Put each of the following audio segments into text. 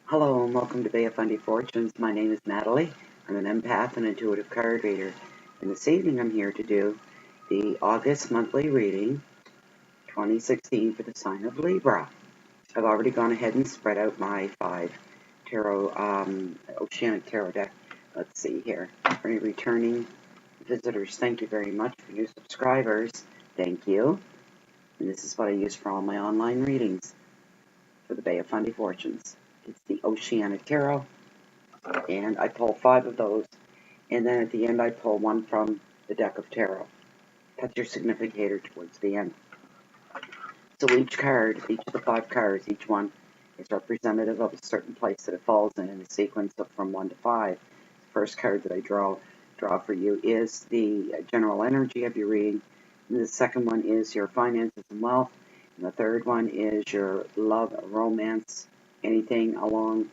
Hello and welcome to Fundy Fortunes. My name is Natalie. I'm an empath and intuitive card reader. And this evening I'm here to do the August monthly reading 2016 for the sign of Libra. I've already gone ahead and spread out my 5 tarot, Oceanic Tarot deck. Let's see here. For any returning visitors, thank you very much. For new subscribers, thank you. And this is what I use for all my online readings for the Fundy Fortunes. It's the Oceanic Tarot. And I pull 5 of those, and then at the end I pull one from the deck of tarot. That's your significator towards the end. So each card, each of the 5 cards, each one is representative of a certain place that it falls in a sequence of from 1 to 5. The first card that I draw for you is the general energy of your reading. And the second one is your finances and wealth. And the third one is your love, romance, anything along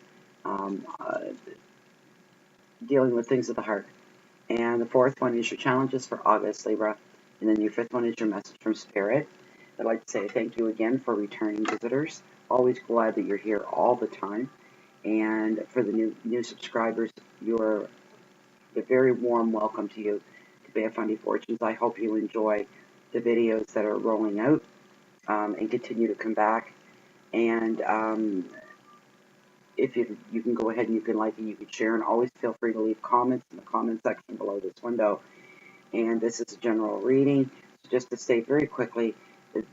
dealing with things of the heart. And the fourth one is your challenges for August, Libra. And then your fifth one is your message from Spirit. I'd like to say thank you again for returning visitors. Always glad that you're here all the time. And for the new subscribers, you're a very warm welcome to you to Fundy Fortunes. I hope you enjoy the videos that are rolling out and continue to come back. And if you can go ahead and you can like and you can share, and always feel free to leave comments in the comment section below this window. And this is a general reading. So just to state very quickly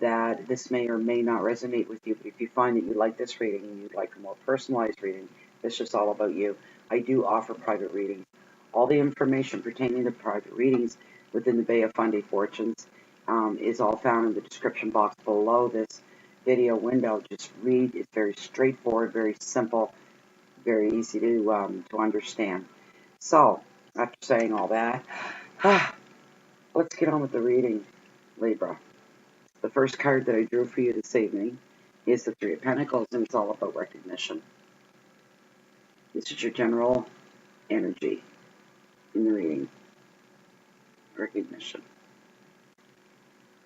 that this may or may not resonate with you, but if you find that you like this reading and you'd like a more personalized reading, it's just all about you. I do offer private readings. All the information pertaining to private readings within the Fundy Fortunes is all found in the description box below this video window. Just read. It's very straightforward, very simple, very easy to understand. So, after saying all that, let's get on with the reading, Libra. The first card that I drew for you this evening is the Three of Pentacles, and it's all about recognition. This is your general energy in the reading. Recognition.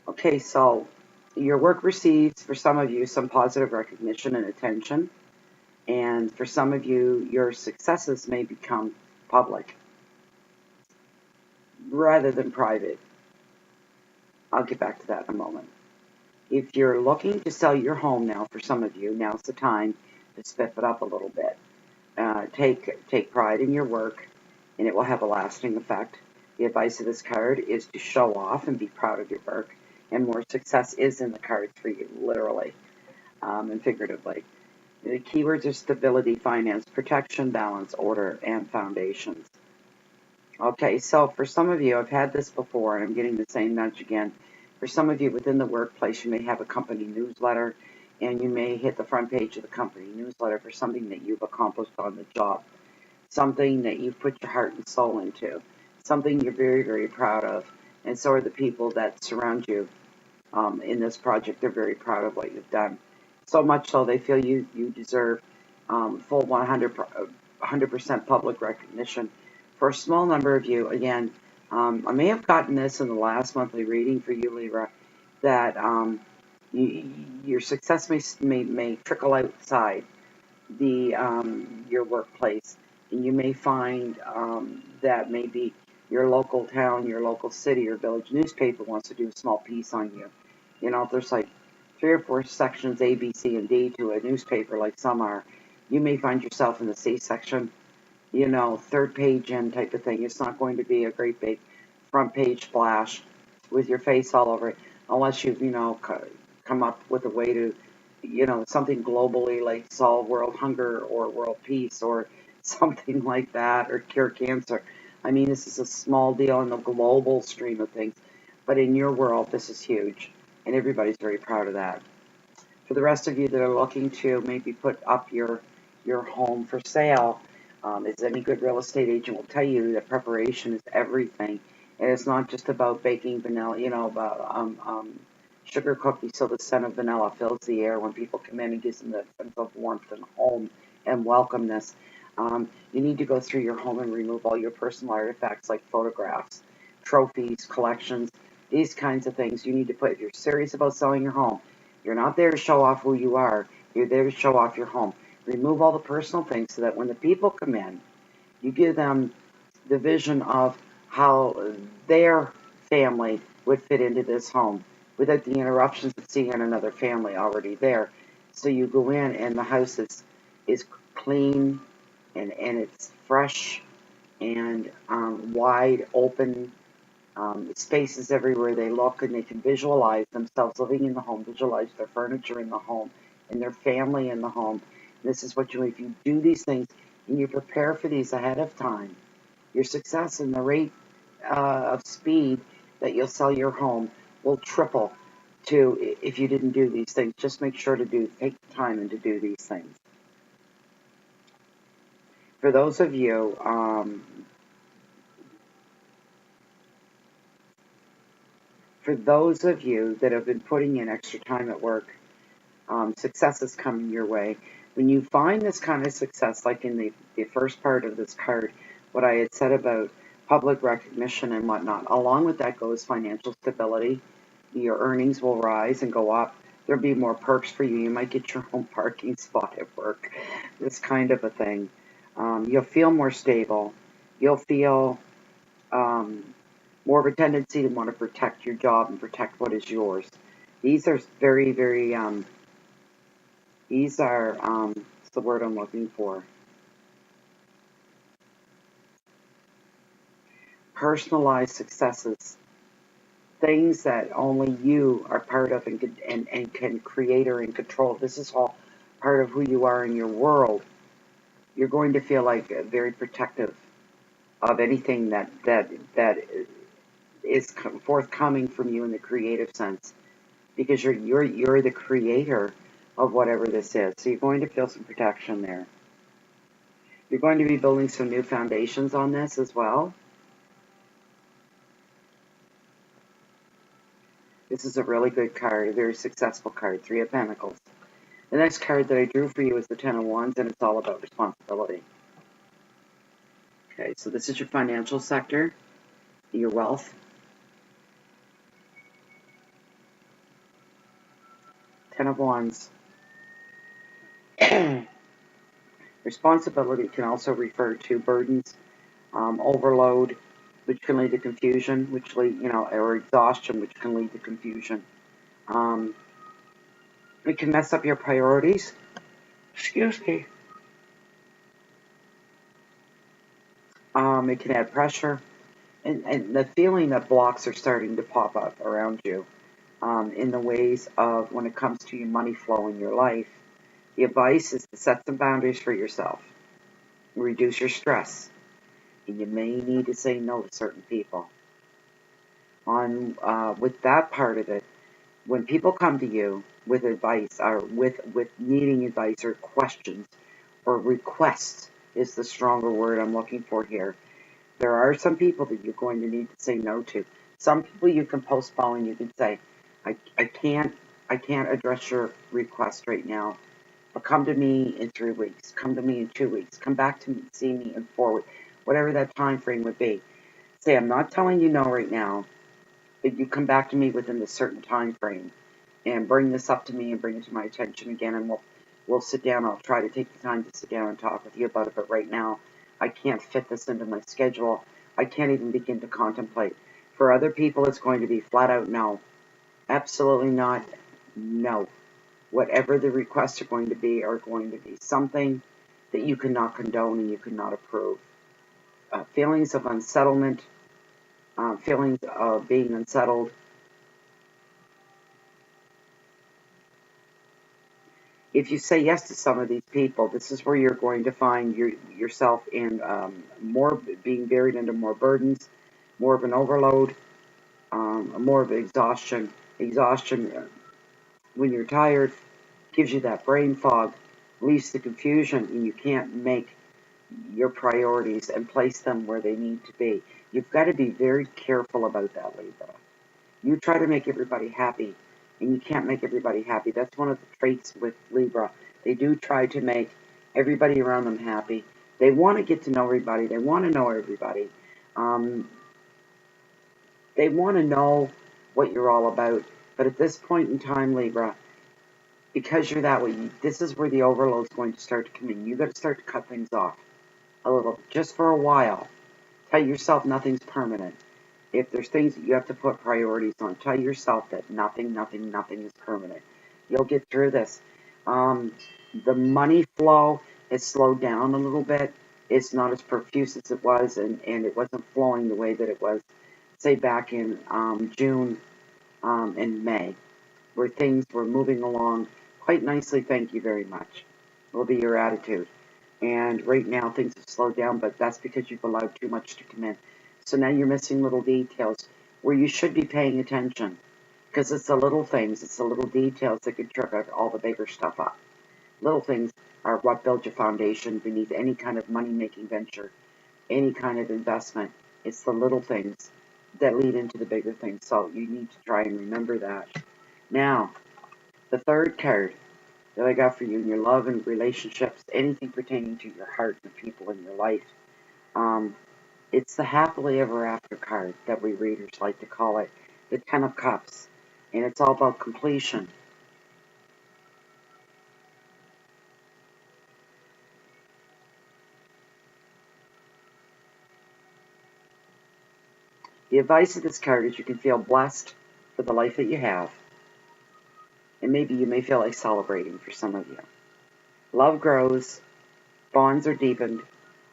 Okay, so your work receives, for some of you, some positive recognition and attention. And for some of you, your successes may become public rather than private. I'll get back to that in a moment. If you're looking to sell your home now, for some of you, now's the time to spiff it up a little bit. Take pride in your work, and it will have a lasting effect. The advice of this card is to show off and be proud of your work, and more success is in the cards for you, literally and figuratively. The keywords are stability, finance, protection, balance, order, and foundations. Okay, so for some of you, I've had this before, and I'm getting the same nudge again. For some of you within the workplace, you may have a company newsletter, and you may hit the front page of the company newsletter for something that you've accomplished on the job, something that you've put your heart and soul into, something you're very, very proud of, and so are the people that surround you in this project. They're very proud of what you've done. So much so they feel you deserve full 100% public recognition. For a small number of you, again, I may have gotten this in the last monthly reading for you, Libra, that your success may trickle outside your workplace, and you may find that maybe your local town, your local city or village newspaper wants to do a small piece on you. You know, if there's like 3 or 4 sections, A, B, C, and D to a newspaper like some are, you may find yourself in the C section, you know, 3rd page in type of thing. It's not going to be a great big front page splash with your face all over it, unless you've, you know, come up with a way to, you know, something globally like solve world hunger or world peace or something like that, or cure cancer. I mean, this is a small deal in the global stream of things, but in your world, this is huge, and everybody's very proud of that. For the rest of you that are looking to maybe put up your home for sale, as any good real estate agent will tell you, that preparation is everything. And it's not just about baking vanilla, you know, about sugar cookies so the scent of vanilla fills the air when people come in and gives them the sense of warmth and home and welcomeness. You need to go through your home and remove all your personal artifacts like photographs, trophies, collections, these kinds of things. You need to put, if you're serious about selling your home, you're not there to show off who you are. You're there to show off your home. Remove all the personal things so that when the people come in, you give them the vision of how their family would fit into this home without the interruptions of seeing another family already there. So you go in and the house is clean and it's fresh and wide open, spaces everywhere they look, and they can visualize themselves living in the home, visualize their furniture in the home and their family in the home. And this is what you, if you do these things and you prepare for these ahead of time, your success and the rate of speed that you'll sell your home will triple to if you didn't do these things. Just make sure to take the time and to do these things. For those of you that have been putting in extra time at work, success is coming your way. When you find this kind of success, like in the first part of this card, what I had said about public recognition and whatnot, along with that goes financial stability. Your earnings will rise and go up. There'll be more perks for you. You might get your own parking spot at work, this kind of a thing. You'll feel more stable. You'll feel more of a tendency to want to protect your job and protect what is yours. These are very, very, what's the word I'm looking for? Personalized successes. Things that only you are part of and can create or in control. This is all part of who you are in your world. You're going to feel like very protective of anything that is forthcoming from you in the creative sense, because you're the creator of whatever this is. So you're going to feel some protection there. You're going to be building some new foundations on this as well. This is a really good card, a very successful card, Three of Pentacles. The next card that I drew for you is the Ten of Wands, and it's all about responsibility. Okay, so this is your financial sector, your wealth. Ten of Wands. Responsibility can also refer to burdens, overload, which can lead to confusion, which lead, or exhaustion, which can lead to confusion. It can mess up your priorities. Excuse me. It can add pressure, and the feeling that blocks are starting to pop up around you in the ways of when it comes to your money flow in your life. The advice is to set some boundaries for yourself, reduce your stress, and you may need to say no to certain people. With that part of it, when people come to you with advice or with needing advice or questions or requests is the stronger word I'm looking for here. There are some people that you're going to need to say no to. Some people you can postpone. You can say, I can't address your request right now. But come to me in 3 weeks. Come to me in 2 weeks. Come back to me, see me in 4 weeks. Whatever that time frame would be. Say, I'm not telling you no right now, but you come back to me within a certain time frame and bring this up to me and bring it to my attention again, and we'll sit down. I'll try to take the time to sit down and talk with you about it, but right now I can't fit this into my schedule. I can't even begin to contemplate. For other people, it's going to be flat out no. Absolutely not. No. Whatever the requests are going to be something that you cannot condone and you cannot approve. Feelings of unsettlement, feelings of being unsettled. If you say yes to some of these people, this is where you're going to find yourself in more being buried into more burdens, more of an overload, more of exhaustion. Exhaustion, when you're tired, gives you that brain fog, leads to confusion, and you can't make your priorities and place them where they need to be. You've got to be very careful about that, Libra. You try to make everybody happy, and you can't make everybody happy. That's one of the traits with Libra. They do try to make everybody around them happy. They want to get to know everybody. They want to know everybody. They want to know what you're all about. But at this point in time, Libra, because you're that way, this is where the overload is going to start to come in. You got to start to cut things off a little, just for a while. Tell yourself nothing's permanent. If there's things that you have to put priorities on, tell yourself that nothing is permanent. You'll get through this. The money flow has slowed down a little bit. It's not as profuse as it was, and it wasn't flowing the way that it was, say, back in June and May, where things were moving along quite nicely. Thank you very much. Will be your attitude. And right now things have slowed down, but that's because you've allowed too much to come in. So now you're missing little details where you should be paying attention, because it's the little things, it's the little details that could trigger all the bigger stuff up. Little things are what build your foundation beneath any kind of money-making venture, any kind of investment. It's the little things that lead into the bigger things. So you need to try and remember that. Now, the third card that I got for you in your love and relationships, anything pertaining to your heart and the people in your life. It's the happily ever after card that we readers like to call it, the Ten of Cups, and it's all about completion. The advice of this card is you can feel blessed for the life that you have, and maybe you may feel like celebrating for some of you. Love grows, bonds are deepened,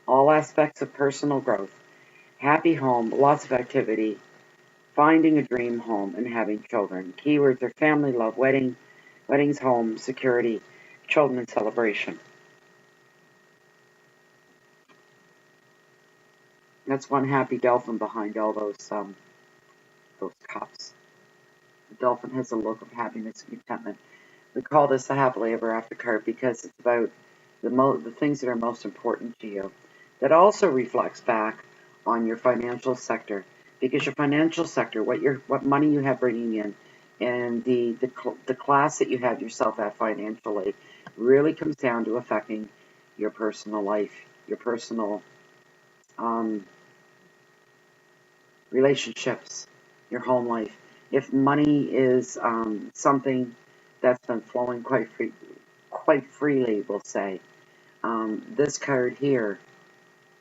all aspects of personal growth, happy home, lots of activity, finding a dream home, and having children. Keywords are family, love, weddings, home, security, children, and celebration. That's one happy dolphin behind all those cups. The dolphin has a look of happiness and contentment. We call this the happily ever after card because it's about the things that are most important to you. That also reflects back on your financial sector, because your financial sector, what money you have bringing in, and the class that you have yourself at financially, really comes down to affecting your personal life, your personal relationships, your home life. If money is something that's been flowing quite freely, we'll say, this card here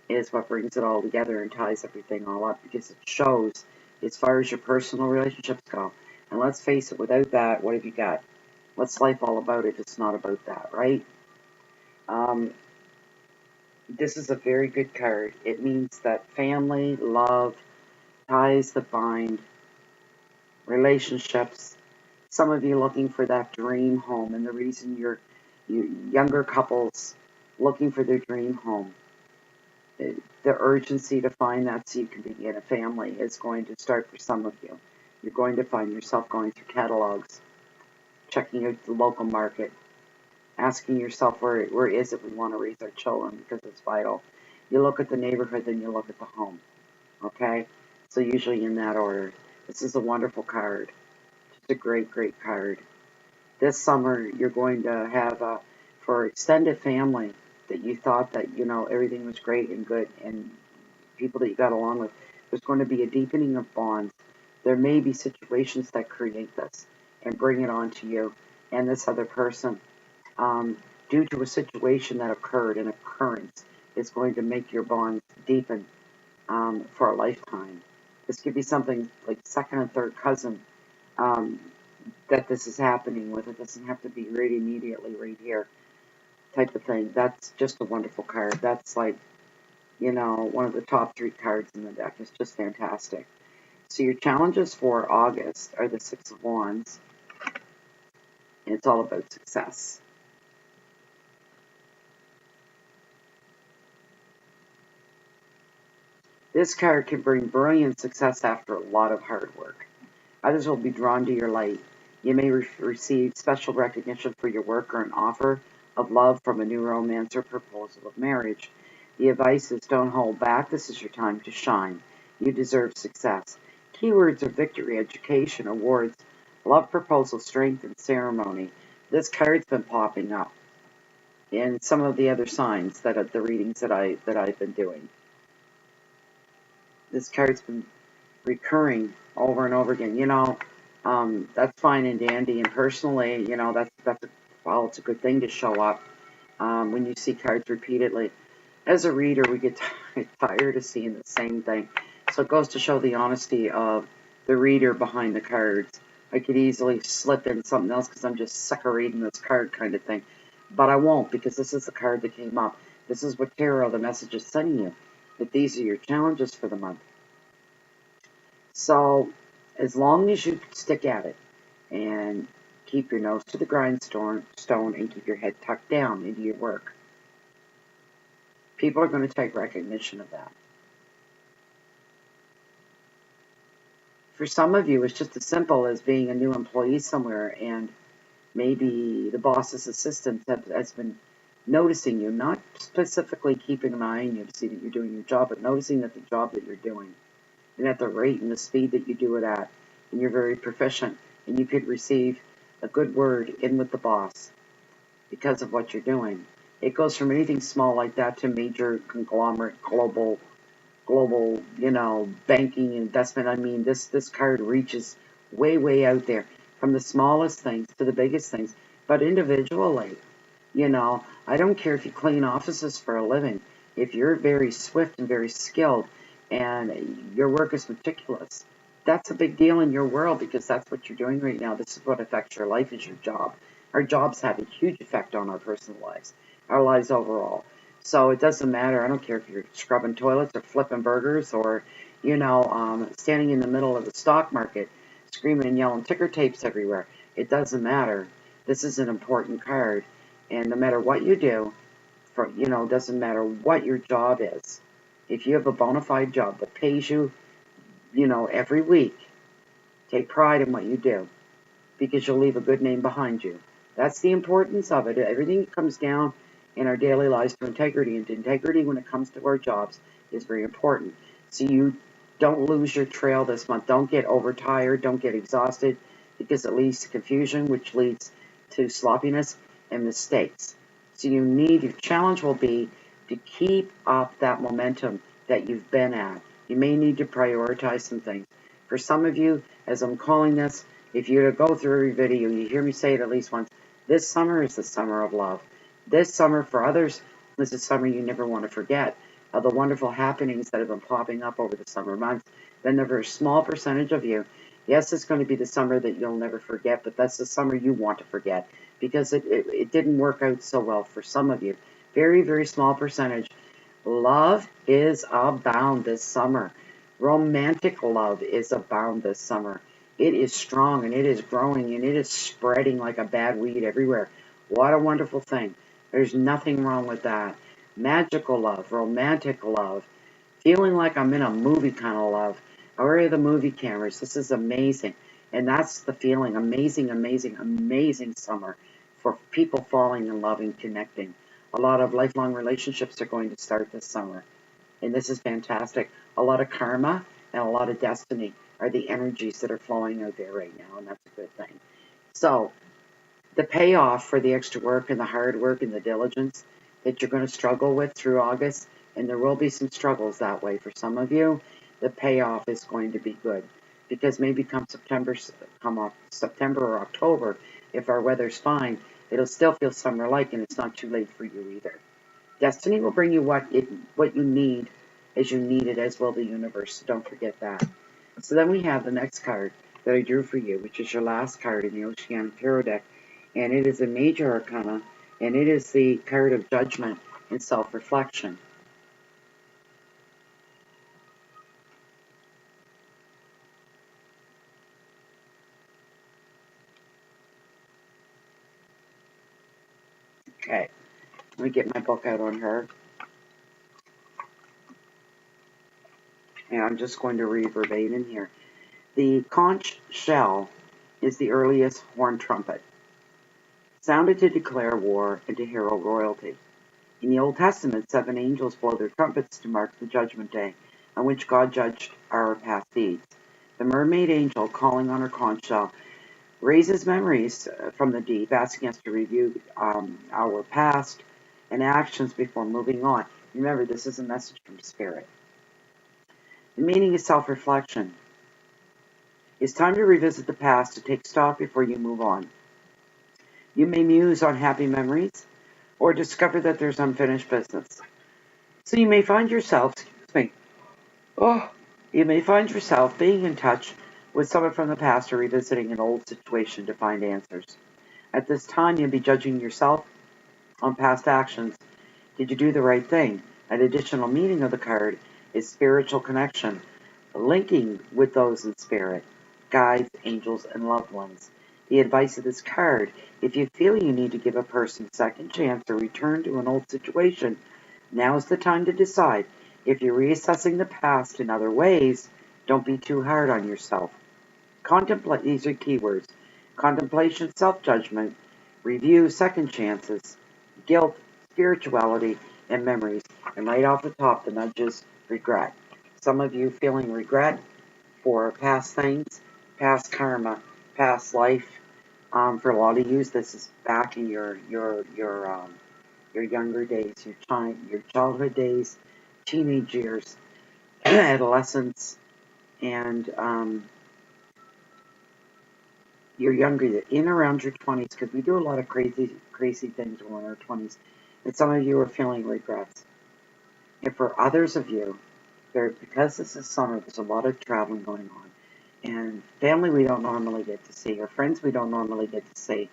is what brings it all together and ties everything all up, because it shows as far as your personal relationships go. And let's face it, without that, what have you got? What's life all about if it's not about that, right? Um, this is a very good card. It means that family, love, ties that bind, relationships. Some of you looking for that dream home, and the reason you younger couples looking for their dream home, the urgency to find that so you can begin a family is going to start for some of you. You're going to find yourself going through catalogs, checking out the local market, asking yourself where is it we want to raise our children, because it's vital. You look at the neighborhood, then you look at the home. Okay? So usually in that order. This is a wonderful card. It's a great, great card. This summer you're going to have for extended family that you thought that everything was great and good, and people that you got along with, there's going to be a deepening of bonds. There may be situations that create this and bring it on to you and this other person, due to a situation that occurred, an occurrence is going to make your bonds deepen for a lifetime. This could be something like second or third cousin um, that this is happening with. It doesn't have to be right immediately right here type of thing. That's just a wonderful card. That's like, one of the top 3 cards in the deck. It's just fantastic. So your challenges for August are the Six of Wands, and it's all about success. This card can bring brilliant success after a lot of hard work. Others will be drawn to your light. You may receive special recognition for your work or an offer of love from a new romance or proposal of marriage. The advice is don't hold back. This is your time to shine. You deserve success. Keywords are victory, education, awards, love proposal, strength, and ceremony. This card's been popping up in some of the other signs that are the readings that I've been doing. This card's been recurring over and over again. That's fine and dandy, and personally, that's Well, it's a good thing to show up when you see cards repeatedly. As a reader, we get tired of seeing the same thing. So it goes to show the honesty of the reader behind the cards. I could easily slip in something else because I'm just sick of reading this card kind of thing. But I won't, because this is the card that came up. This is what tarot, the message is sending you, that these are your challenges for the month. So as long as you stick at it and keep your nose to the grindstone and keep your head tucked down into your work, people are going to take recognition of that. For some of you, it's just as simple as being a new employee somewhere, and maybe the boss's assistant has been noticing you, not specifically keeping an eye on you to see that you're doing your job, but noticing that the job that you're doing and at the rate and the speed that you do it at, and you're very proficient, and you could receive a good word in with the boss because of what you're doing. It goes from anything small like that to major conglomerate, global, banking, investment. I mean, this card reaches way, way out there, from the smallest things to the biggest things. But individually, I don't care if you clean offices for a living. If you're very swift and very skilled and your work is meticulous, that's a big deal in your world, because that's what you're doing right now. This is what affects your life, is your job. Our jobs have a huge effect on our personal lives, our lives overall. So it doesn't matter. I don't care if you're scrubbing toilets or flipping burgers or, standing in the middle of the stock market, screaming and yelling ticker tapes everywhere. It doesn't matter. This is an important card. And no matter what you do, doesn't matter what your job is. If you have a bona fide job that pays you, every week, take pride in what you do, because you'll leave a good name behind you. That's the importance of it. Everything comes down in our daily lives to integrity, and integrity when it comes to our jobs is very important. So you don't lose your trail this month. Don't get overtired. Don't get exhausted, because it leads to confusion, which leads to sloppiness and mistakes. So your challenge will be to keep up that momentum that you've been at. You may need to prioritize some things. For some of you, as I'm calling this, if you were to go through every video, you hear me say it at least once, this summer is the summer of love. This summer, for others, is a summer you never want to forget, of the wonderful happenings that have been popping up over the summer months. Then a very small percentage of you, yes, it's going to be the summer that you'll never forget, but that's the summer you want to forget, because it didn't work out so well for some of you. Very, very small percentage. Love is abound this summer. Romantic love is abound this summer. It is strong, and it is growing, and it is spreading like a bad weed everywhere. What a wonderful thing. There's nothing wrong with that. Magical love, romantic love, feeling like I'm in a movie kind of love. Where are the movie cameras? This is amazing. And that's the feeling. Amazing, amazing, amazing summer for people falling in love and connecting. A lot of lifelong relationships are going to start this summer. And this is fantastic. A lot of karma and a lot of destiny are the energies that are flowing out there right now, and that's a good thing. So the payoff for the extra work and the hard work and the diligence that you're going to struggle with through August, and there will be some struggles that way for some of you, the payoff is going to be good. Because maybe come September or October, if our weather's fine, it'll still feel summer-like, and it's not too late for you either. Destiny will bring you what you need as you need it, as will the universe. So don't forget that. So then we have the next card that I drew for you, which is your last card in the Oceanic Tarot deck. And it is a major arcana, and it is the card of judgment and self-reflection. Okay, let me get my book out on her. And I'm just going to read verbatim here. The conch shell is the earliest horn trumpet, sounded to declare war and to herald royalty. In the Old Testament, 7 angels blow their trumpets to mark the judgment day, on which God judged our past deeds. The mermaid angel, calling on her conch shell, raises memories from the deep, asking us to review our past and actions before moving on. Remember, this is a message from Spirit. The meaning is self-reflection. It's time to revisit the past, to take stock before you move on. You may muse on happy memories or discover that there's unfinished business. So you may find yourself, you may find yourself being in touch with someone from the past or revisiting an old situation to find answers. At this time, you'll be judging yourself on past actions. Did you do the right thing? An additional meaning of the card is spiritual connection, linking with those in spirit, guides, angels, and loved ones. The advice of this card: if you feel you need to give a person a second chance or return to an old situation, now is the time to decide. If you're reassessing the past in other ways, don't be too hard on yourself. Contemplate, these are keywords: contemplation, self-judgment, review, second chances, guilt, spirituality, and memories. And right off the top, the nudges: regret. Some of you feeling regret for past things, past karma, past life. For a lot of you, this is back in your younger days, your childhood days, teenage years, adolescence, and your younger, in around your 20s, because we do a lot of crazy things when we're in our 20s, and some of you are feeling regrets. And for others of you, because this is summer, there's a lot of traveling going on, and family we don't normally get to see, or friends we don't normally get to see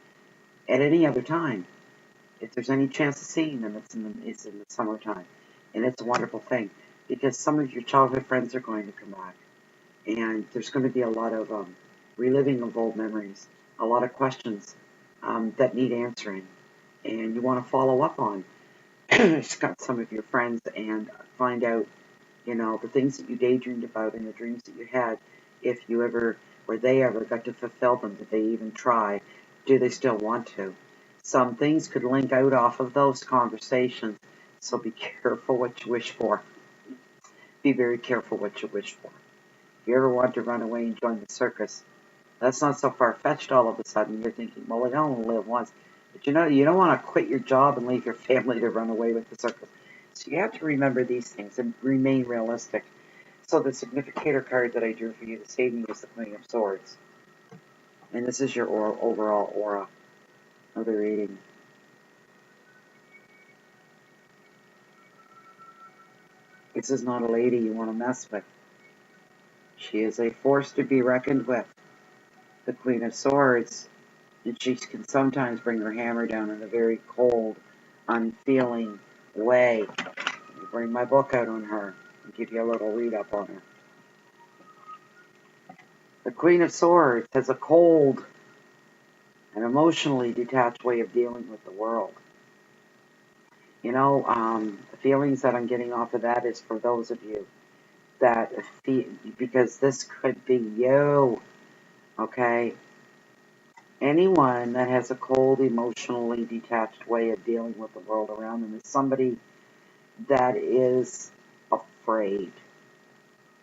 at any other time. If there's any chance of seeing them, it's in the summertime. And it's a wonderful thing, because some of your childhood friends are going to come back. And there's going to be a lot of reliving of old memories, a lot of questions that need answering. And you want to follow up on some of your friends and find out, the things that you daydreamed about and the dreams that you had, if you ever, or they ever got to fulfill them. Did they even try? Do they still want to? Some things could link out off of those conversations, so be careful what you wish for. Be very careful what you wish for. If you ever want to run away and join the circus, that's not so far-fetched all of a sudden. You're thinking, well, I only live once. But you don't want to quit your job and leave your family to run away with the circus. So you have to remember these things and remain realistic. So the significator card that I drew for you this evening is the Queen of Swords. And this is your overall aura of the reading. This is not a lady you want to mess with. She is a force to be reckoned with. The Queen of Swords, and she can sometimes bring her hammer down in a very cold, unfeeling way. Let me bring my book out on her and give you a little read-up on her. The Queen of Swords has a cold and emotionally detached way of dealing with the world. The feelings that I'm getting off of that is for those of you that because this could be you, okay? Anyone that has a cold, emotionally detached way of dealing with the world around them is somebody that is afraid.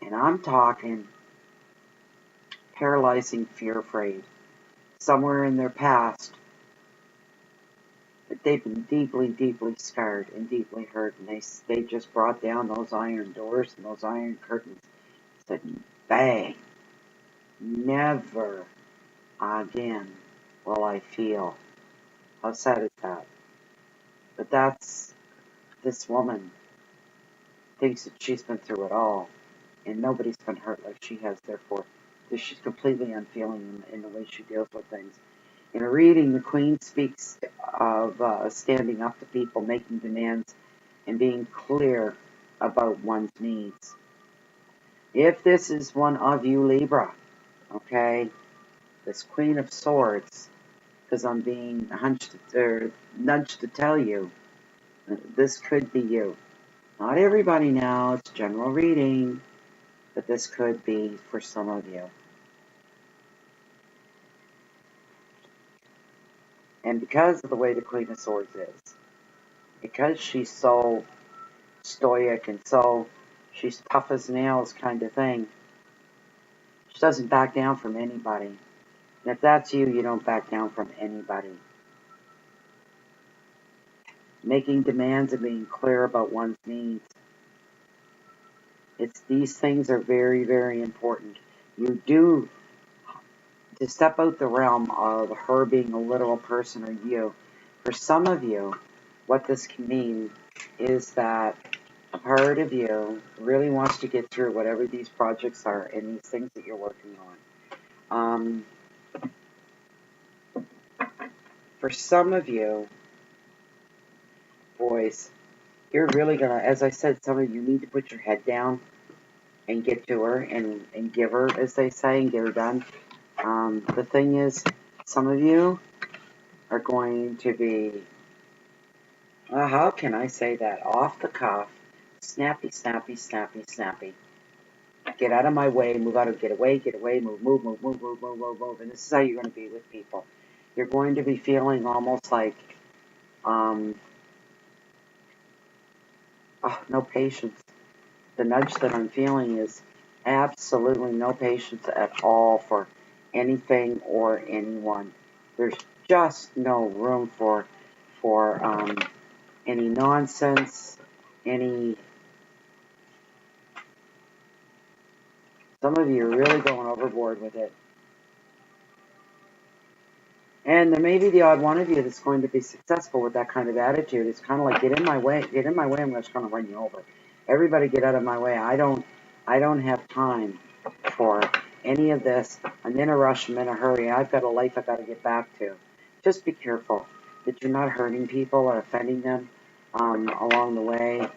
And I'm talking paralyzing fear afraid. Somewhere in their past, they've been deeply, deeply scarred and deeply hurt, and they just brought down those iron doors and those iron curtains. Said, bang, never again will I feel. How sad is that? But this woman thinks that she's been through it all, and nobody's been hurt like she has, therefore she's completely unfeeling in the way she deals with things. In a reading, the Queen speaks of standing up to people, making demands, and being clear about one's needs. If this is one of you, Libra, okay, this Queen of Swords, because I'm being nudged to tell you, this could be you. Not everybody now, it's general reading, but this could be for some of you. And because of the way the Queen of Swords is, because she's so stoic and she's tough as nails kind of thing, she doesn't back down from anybody. And if that's you, you don't back down from anybody. Making demands and being clear about one's needs. These things are very, very important. You do to step out the realm of her being a literal person or you. For some of you, what this can mean is that a part of you really wants to get through whatever these projects are and these things that you're working on. For some of you, boys, you're really going to, as I said, some of you need to put your head down and get to her and give her, as they say, and get her done. The thing is, some of you are going to be, how can I say that? Off the cuff, snappy, snappy, snappy, snappy. Get out of my way, move out of, get away, move, move, move, move, move, move, move, move. And this is how you're going to be with people. You're going to be feeling almost like, no patience. The nudge that I'm feeling is absolutely no patience at all for anything or anyone. There's just no room for any nonsense, any. Some of you are really going overboard with it. And there may be the odd one of you that's going to be successful with that kind of attitude. It's kind of like, get in my way, I'm just going to run you over. Everybody get out of my way. I don't have time for any of this. I'm in a rush, I'm in a hurry. I've got a life I've got to get back to. Just be careful that you're not hurting people or offending them along the way.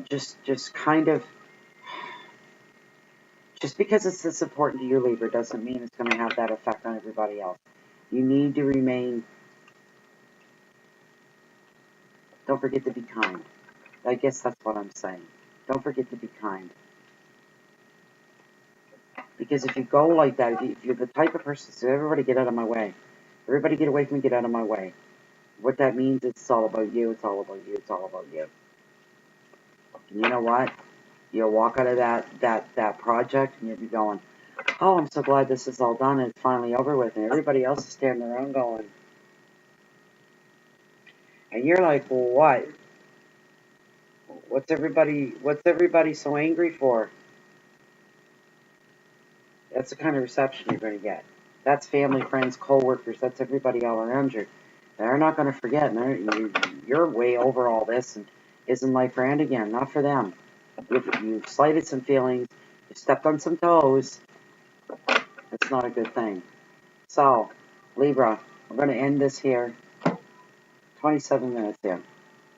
Just kind of, just because it's this important to you, Libra, doesn't mean it's going to have that effect on everybody else. You need to remain. Don't forget to be kind. I guess that's what I'm saying. Don't forget to be kind. Because if you go like that, if you're the type of person, so everybody get out of my way. Everybody get away from me, get out of my way. What that means, it's all about you, it's all about you, it's all about you. And you know what? You'll walk out of that project and you'll be going, oh, I'm so glad this is all done and it's finally over with. And everybody else is standing around going, and you're like, well, what? What's everybody so angry for? That's the kind of reception you're going to get. That's family, friends, co-workers. That's everybody all around you. They're not going to forget. You're way over all this and isn't life grand again. Not for them. You've slighted some feelings. You stepped on some toes. It's not a good thing. So, Libra, we're going to end this here. 27 minutes in.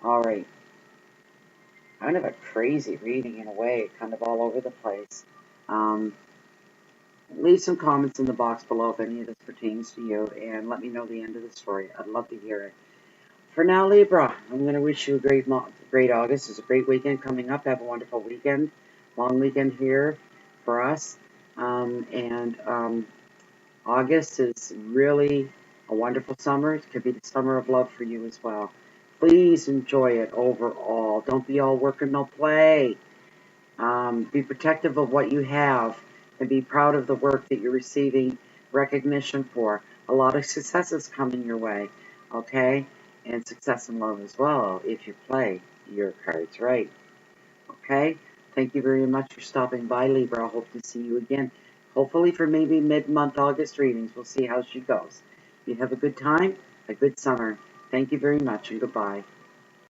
All right. Kind of a crazy reading in a way. Kind of all over the place. Leave some comments in the box below if any of this pertains to you, and let me know the end of the story. I'd love to hear it. For now, Libra, I'm going to wish you a great August. It's a great weekend coming up. Have a wonderful weekend. Long weekend here for us. August is really a wonderful summer. It could be the summer of love for you as well. Please enjoy it overall. Don't be all work and no play. Be protective of what you have and be proud of the work that you're receiving recognition for. A lot of success is coming your way, okay? And success in love as well if you play your cards right, okay? Thank you very much for stopping by, Libra. I hope to see you again, hopefully for maybe mid-month August readings. We'll see how she goes. You have a good time, a good summer. Thank you very much, and goodbye.